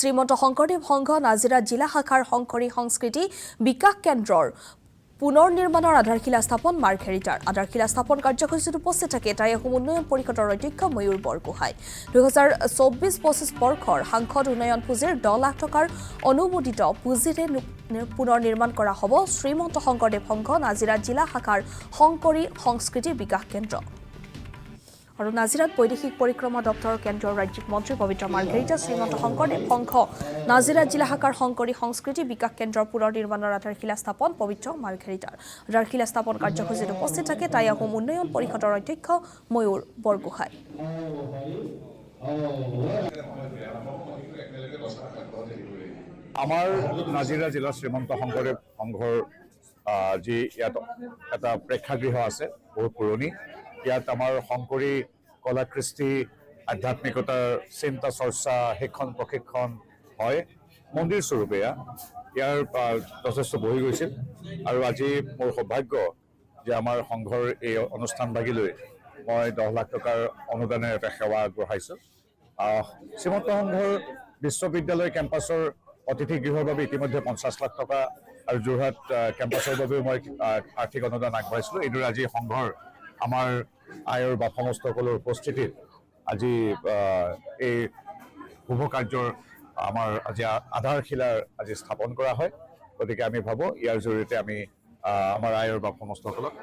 শ্ৰীমন্ত শংকৰদেৱ সংঘ নাজিৰা জিলা শাখাৰ শংকৰী সংস্কৃতি বিকাশ কেন্দ্ৰৰ পুনৰ নিৰ্মাণৰ আধাৰশিলা স্থাপন মাৰ্ঘেৰিটাৰ আধাৰশিলা স্থাপন কাৰ্যসূচীত উপস্থিত থাকে টাই অসম উন্নয়ন পৰিষদৰ অধ্যক্ষ ময়ূৰ বৰগোহাঁই 2024-25 বৰ্ষৰ সাংসদ উন্নয়ন পুঁজিৰ 10 লাখ টকাৰ অনুমোদিত পুঁজিৰে পুনৰ নিৰ্মাণ কৰা হ'ব শ্ৰীমন্ত শংকৰদেৱ সংঘ নাজিৰা জিলা শাখাৰ শংকৰী সংস্কৃতি বিকাশ কেন্দ্ৰ আৰু নাজিৰাত বৈদেশিক পৰিক্ৰমা দপ্তৰৰ কেন্দ্ৰীয় ৰাজ্যিক মন্ত্ৰী পবিত্ৰ মাৰ্ঘেৰিটা শ্ৰীমন্ত শংকৰদেৱ সংঘ নাজিৰা জিলা শাখাৰ শংকৰী সংস্কৃতি বিকাশ কেন্দ্ৰৰ পুনৰ নিৰ্মাণৰ আধাৰশিলা স্থাপন পবিত্ৰ মাৰ্ঘেৰিটাৰ আধাৰশিলা স্থাপন কাৰ্যসূচীত উপস্থিত থাকে টাই অসম উন্নয়ন পৰিষদৰ অধ্যক্ষ ময়ূৰ বৰগোহাঁই আমাৰ নাজিৰা জিলা শ্ৰীমন্ত শংকৰদেৱ সংঘৰ যি ইয়াত এটা প্ৰেক্ষাগৃহ আছে বহুত পুৰণি ইয়াত আমাৰ শংকৰী কলা কৃষ্টি আধ্যাত্মিকতাৰ চিন্তা চৰ্চা শিক্ষণ প্ৰশিক্ষণ হয় মন্দিৰ স্বৰূপে ইয়াৰ যথেষ্ট বহি গৈছিল আৰু আজি মোৰ সৌভাগ্য যে আমাৰ সংঘৰ এই অনুষ্ঠানভাগিলৈ মই 10 লাখ টকাৰ অনুদানেৰে এটা সেৱা আগবঢ়াইছোঁ শ্ৰীমন্ত সংঘৰ বিশ্ববিদ্যালয় কেম্পাছৰ অতিথি গৃহৰ বাবে ইতিমধ্যে 50 লাখ টকা আৰু যোৰহাট কেম্পাছৰ বাবেও মই আৰ্থিক অনুদান আগবঢ়াইছিলোঁ এইদৰে আজি সংঘৰ আমাৰ আয়ৰ বাপসমস্তসকলৰ উপস্থিতিত আজি এই শুভ কাৰ্যৰ আমাৰ আজি আধাৰশিলাৰ আজি স্থাপন কৰা হয় গতিকে আমি ভাবোঁ ইয়াৰ জৰিয়তে আমি আমাৰ আয়ৰ বাপসমস্তসকলক